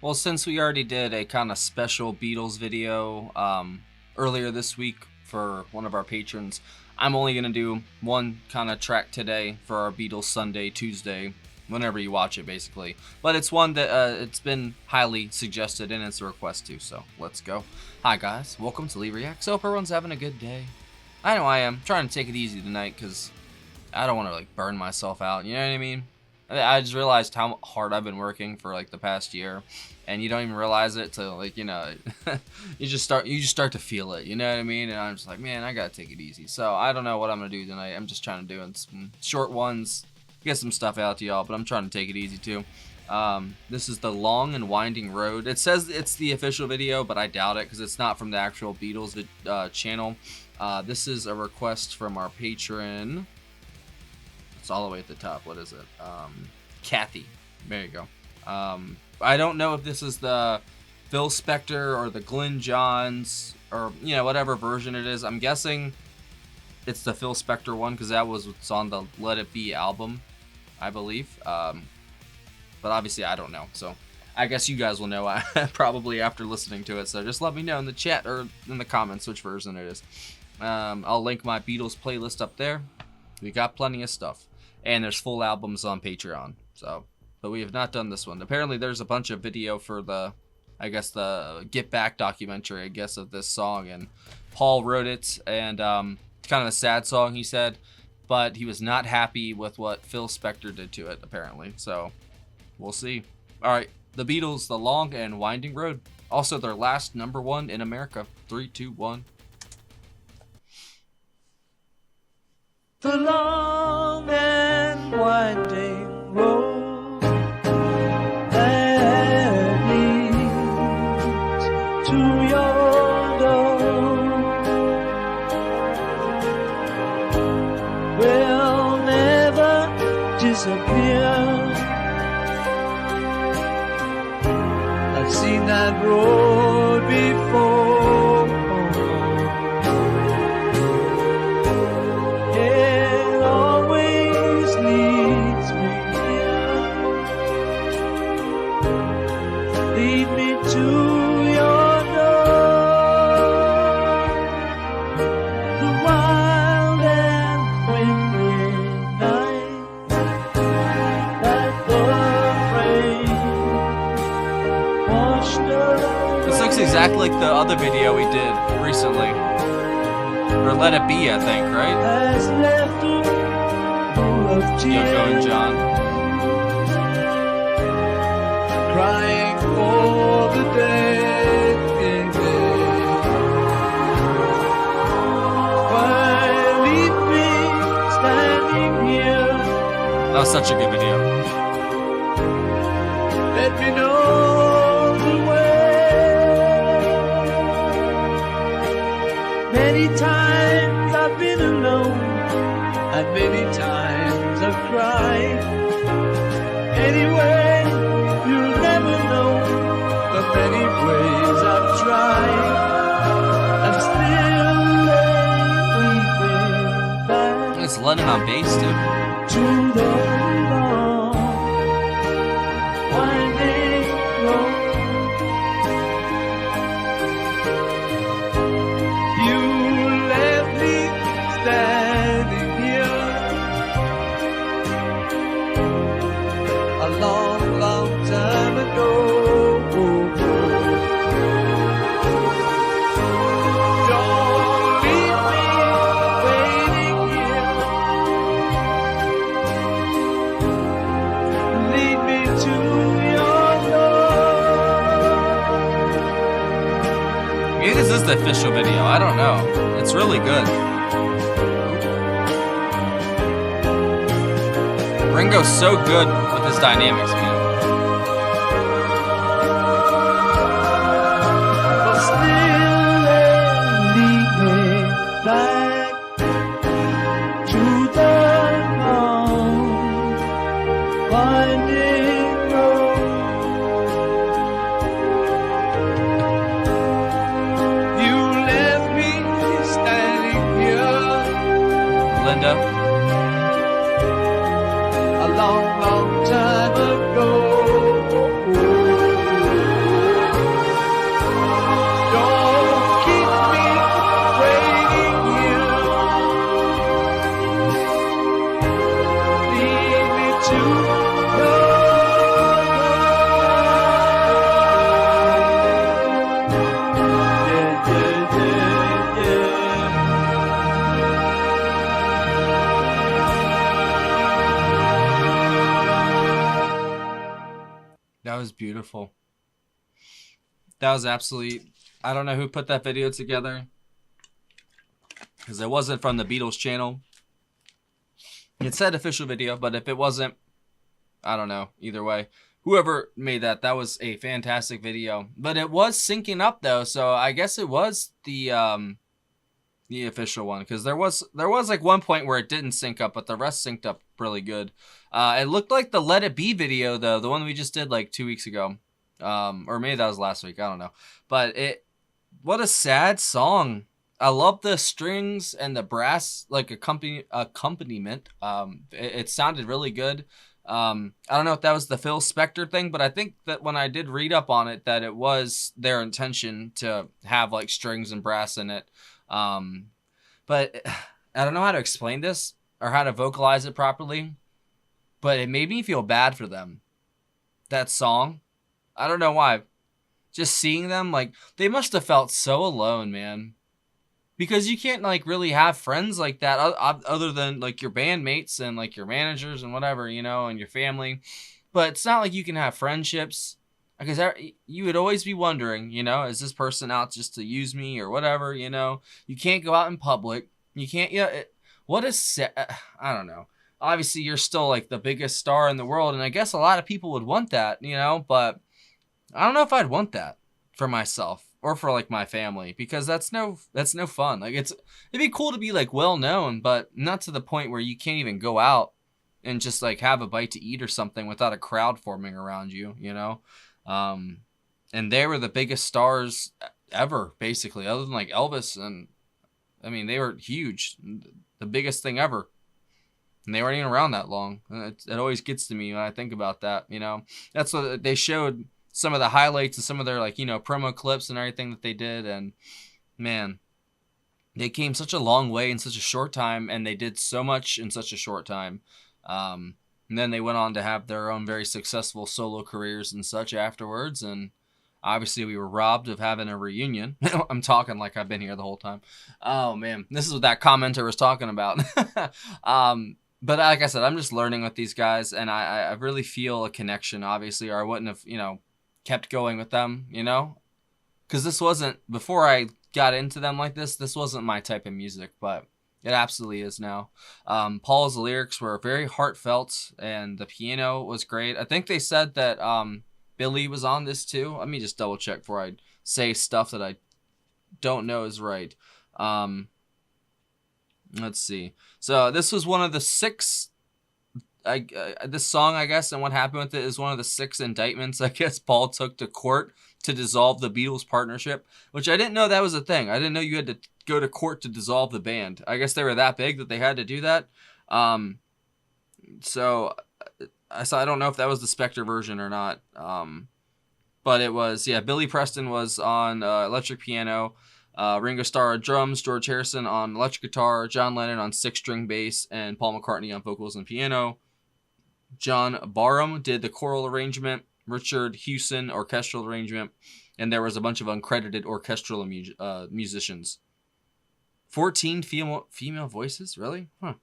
Well, since we already did a kind of special Beatles video earlier this week for one of our patrons, I'm only going to do one kind of track today for our Beatles Sunday, Tuesday, whenever you watch it, basically. But it's one that it's been highly suggested, and it's a request too, so let's go. Hi, guys. Welcome to Lee Reacts. Hope everyone's having a good day. I know I am. Trying to take it easy tonight because I don't want to, burn myself out. You know what I mean? I just realized how hard I've been working for, the past year. And you don't even realize it till, you just start to feel it. You know what I mean? And I'm just like, man, I got to take it easy. So I don't know what I'm going to do tonight. I'm just trying to do some short ones, get some stuff out to y'all, but I'm trying to take it easy too. This is The Long and Winding Road. It says it's the official video, but I doubt it because it's not from the actual Beatles channel. This is a request from our patron. It's all the way at the top. What is it? Kathy. There you go. I don't know if this is the Phil Spector or the Glenn Johns or, whatever version it is. I'm guessing it's the Phil Spector one because that was what's on the Let It Be album, I believe. But obviously I don't know. So I guess you guys will know probably after listening to it. So just let me know in the chat or in the comments which version it is. I'll link my Beatles playlist up there. We got plenty of stuff. And there's full albums on Patreon. So, but we have not done this one. Apparently there's a bunch of video for the Get Back documentary, of this song. And Paul wrote it, and it's kind of a sad song, he said. But he was not happy with what Phil Spector did to it, apparently. So, we'll see. Alright, the Beatles, The Long and Winding Road. Also their last #1 in America. 3, 2, 1. The long and winding road that leads to your door will never disappear. I've seen that road before. Lead me to your door. The wild and windy night that the rain washed away. This looks exactly like the other video we did recently. Or Let It Be, I think, right? Has left a pool of tears. Yoko and John. Crying for the day. Why leave me standing here? That was such a good video. Let me know the way. Many times I've been alone, and many times I've cried. Anyway, you'll never know the many ways I've tried. I'm still weeping back It's Lennon on bass, too. to the long winding road. You left me standing here a long, long time ago. Don't leave me waiting here. Lead me to your door. Maybe this is the official video. I don't know. It's really good. Ringo's so good with his dynamics, man. But still lead me back to the long winding road. You left me standing here Linda. a long, long time ago. beautiful. That was absolutely... I don't know who put that video together, because it wasn't from the Beatles channel. It said official video, but if it wasn't, I don't know. Either way, whoever made that, that was a fantastic video. But it was syncing up though, so I guess it was the official one, because there was like one point where it didn't sync up, but the rest synced up really good. It looked like the Let It Be video though, the one we just did like 2 weeks ago, or maybe that was last week. I don't know, but what a sad song. I love the strings and the brass like accompaniment. It sounded really good. I don't know if that was the Phil Spector thing, but I think that when I did read up on it, that it was their intention to have like strings and brass in it. But I don't know how to explain this or how to vocalize it properly, but it made me feel bad for them. That song, I don't know why. Just seeing them, like, they must have felt so alone, man. Because you can't, like, really have friends like that other than, like, your bandmates and, like, your managers and whatever, you know, and your family. But it's not like you can have friendships. Because you would always be wondering, you know, is this person out just to use me or whatever, you know? You can't go out in public. You can't, what is, I don't know. Obviously, you're still, like, the biggest star in the world. And I guess a lot of people would want that, you know, but I don't know if I'd want that for myself or for like my family, because that's no fun. Like it'd be cool to be like well known, but not to the point where you can't even go out and just like have a bite to eat or something without a crowd forming around you, you know? And they were the biggest stars ever, basically, other than like Elvis. And I mean, they were huge, the biggest thing ever. And they weren't even around that long. It always gets to me when I think about that, you know? That's what they showed, some of the highlights and some of their, like, you know, promo clips and everything that they did. And man, they came such a long way in such a short time, and they did so much in such a short time. And then they went on to have their own very successful solo careers and such afterwards. And obviously we were robbed of having a reunion. I'm talking like I've been here the whole time. Oh man, this is what that commenter was talking about. But like I said, I'm just learning with these guys, and I really feel a connection, obviously, or I wouldn't have, you know, kept going with them, you know, because this wasn't, before I got into them like this wasn't my type of music, but it absolutely is now. Paul's lyrics were very heartfelt, and the piano was great. I think they said that Billy was on this too. Let me just double check before I say stuff that I don't know is right. Let's see. So this was one of the 6, this song, I guess, and what happened with it is one of the 6 indictments, I guess, Paul took to court to dissolve the Beatles partnership, which I didn't know that was a thing. I didn't know you had to go to court to dissolve the band. I guess they were that big that they had to do that. So I don't know if that was the Spector version or not. But it was, yeah, Billy Preston was on electric piano, Ringo Starr on drums, George Harrison on electric guitar, John Lennon on 6-string bass, and Paul McCartney on vocals and piano. John Barham did the choral arrangement, Richard Hewson orchestral arrangement, and there was a bunch of uncredited orchestral musicians. 14 female voices, really? Huh.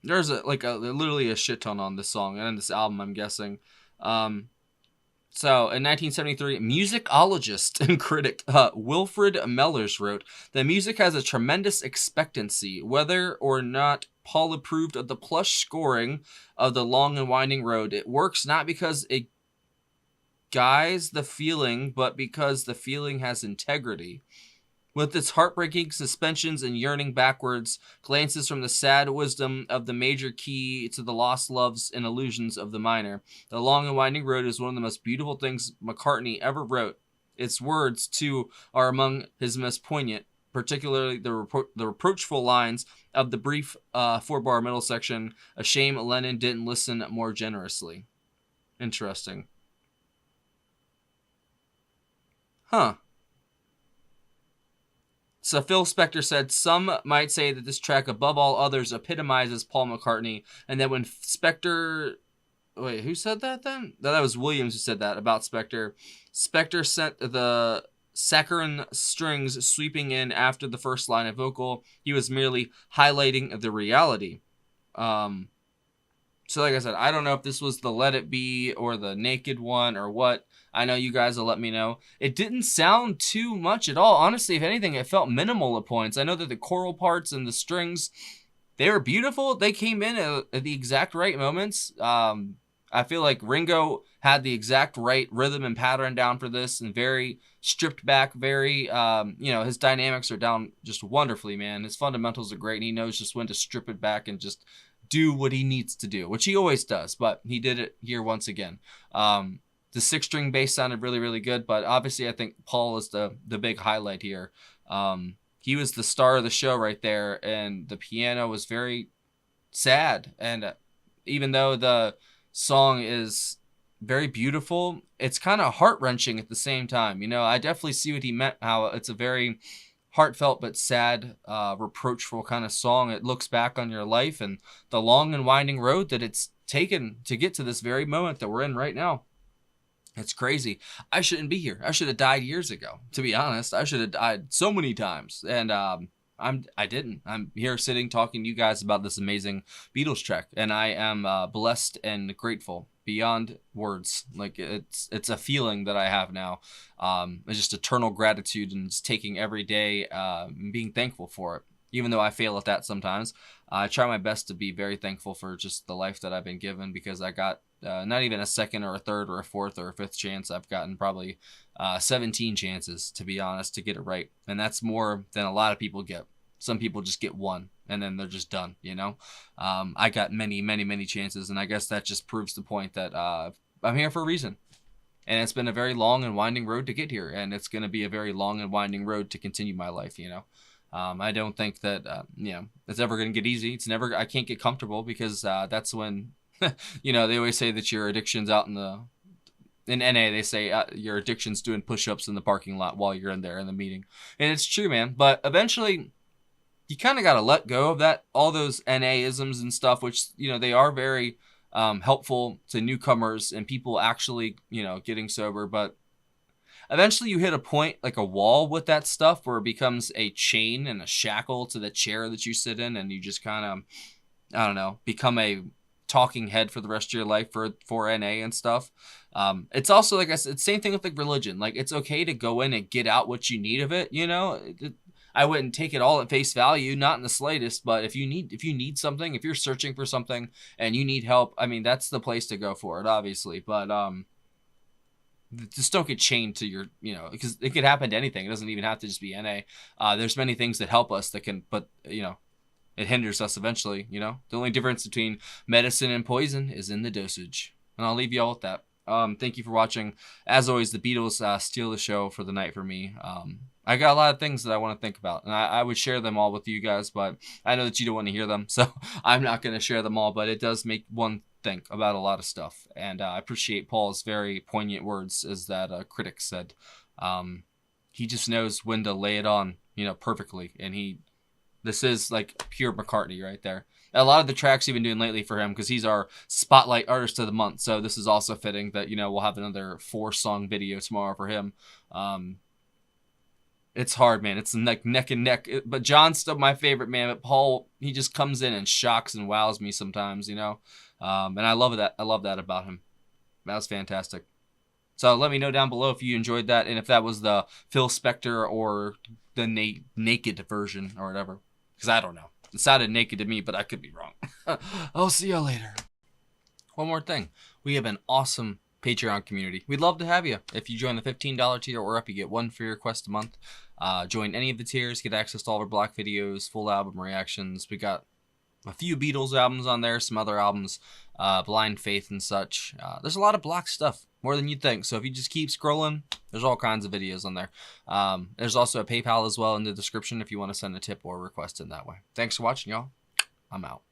There's literally a shit ton on this song and this album, I'm guessing. So, in 1973, musicologist and critic Wilfred Mellers wrote, "The music has a tremendous expectancy. Whether or not Paul approved of the plush scoring of The Long and Winding Road, it works not because it guides the feeling, but because the feeling has integrity. With its heartbreaking suspensions and yearning backwards, glances from the sad wisdom of the major key to the lost loves and illusions of the minor. The Long and Winding Road is one of the most beautiful things McCartney ever wrote. Its words, too, are among his most poignant, particularly the reproachful lines of the brief 4-bar middle section, 'A shame Lennon didn't listen more generously.'" Interesting. Huh. So Phil Spector said, "Some might say that this track, above all others, epitomizes Paul McCartney, and that when Spector..." Wait, who said that then? That was Williams who said that about Spector. Spector sent the saccharine strings sweeping in after the first line of vocal. He was merely highlighting the reality. So like I said, I don't know if this was the Let It Be or the Naked one or what. I know you guys will let me know. It didn't sound too much at all. Honestly, if anything, it felt minimal at points. I know that the choral parts and the strings, they were beautiful. They came in at the exact right moments. I feel like Ringo had the exact right rhythm and pattern down for this, and very stripped back, very, his dynamics are down just wonderfully, man. His fundamentals are great, and he knows just when to strip it back and just do what he needs to do, which he always does, but he did it here once again. The 6-string bass sounded really, really good, but obviously I think Paul is the big highlight here. He was the star of the show right there, and the piano was very sad, and even though the song is very beautiful, it's kind of heart-wrenching at the same time. I definitely see what he meant, how it's a very heartfelt but sad, reproachful kind of song. It looks back on your life and the long and winding road that it's taken to get to this very moment that we're in right now. It's crazy. I shouldn't be here. I should have died years ago, to be honest. I should have died so many times, and I didn't. I'm here sitting talking to you guys about this amazing Beatles track, and I am blessed and grateful beyond words. Like, it's a feeling that I have now. It's just eternal gratitude, and just taking every day and being thankful for it. Even though I fail at that sometimes, I try my best to be very thankful for just the life that I've been given, because I got not even a second or a third or a fourth or a fifth chance. I've gotten probably 17 chances, to be honest, to get it right. And that's more than a lot of people get. Some people just get one and then they're just done, I got many, many, many chances. And I guess that just proves the point that I'm here for a reason. And it's been a very long and winding road to get here. And it's going to be a very long and winding road to continue my life, I don't think that, it's ever going to get easy. I can't get comfortable, because that's when, they always say that your addiction's out in NA, they say your addiction's doing push-ups in the parking lot while you're in there in the meeting. And it's true, man. But eventually, you kind of got to let go of that, all those NA-isms and stuff, which, they are very helpful to newcomers and people actually, getting sober. But eventually you hit a point, like a wall with that stuff, where it becomes a chain and a shackle to the chair that you sit in, and you just kind of, I don't know, become a talking head for the rest of your life for NA and stuff. It's also, like I said, it's the same thing with like religion. Like, it's okay to go in and get out what you need of it. I wouldn't take it all at face value, not in the slightest. But if you need something, if you're searching for something and you need help, I mean, that's the place to go for it, obviously. But just don't get chained to your, because it could happen to anything. It doesn't even have to just be NA. There's many things that help us that can, but it hinders us eventually. The only difference between medicine and poison is in the dosage. And I'll leave you all with that. Thank you for watching. As always, the Beatles steal the show for the night for me. I got a lot of things that I want to think about, and I would share them all with you guys, but I know that you don't want to hear them, so I'm not going to share them all. But it does make one think about a lot of stuff, and I appreciate Paul's very poignant words, as that critic said. He just knows when to lay it on, perfectly, and this is like pure McCartney right there. A lot of the tracks he's been doing lately for him, because he's our Spotlight Artist of the Month, so this is also fitting that, we'll have another 4-song video tomorrow for him. It's hard, man. It's like neck and neck. But John's still my favorite, man. But Paul, he just comes in and shocks and wows me sometimes, And I love that. I love that about him. That was fantastic. So let me know down below if you enjoyed that, and if that was the Phil Spector or the naked version or whatever. Because I don't know. It sounded naked to me, but I could be wrong. I'll see you later. One more thing. We have an awesome Patreon community. We'd love to have you. If you join the $15 tier or up, you get one free request a month. Join any of the tiers, get access to all of our block videos, full album reactions. We got a few Beatles albums on there, some other albums, Blind Faith and such. There's a lot of block stuff, more than you'd think. So if you just keep scrolling, there's all kinds of videos on there. There's also a PayPal as well in the description if you want to send a tip or request in that way. Thanks for watching, y'all. I'm out.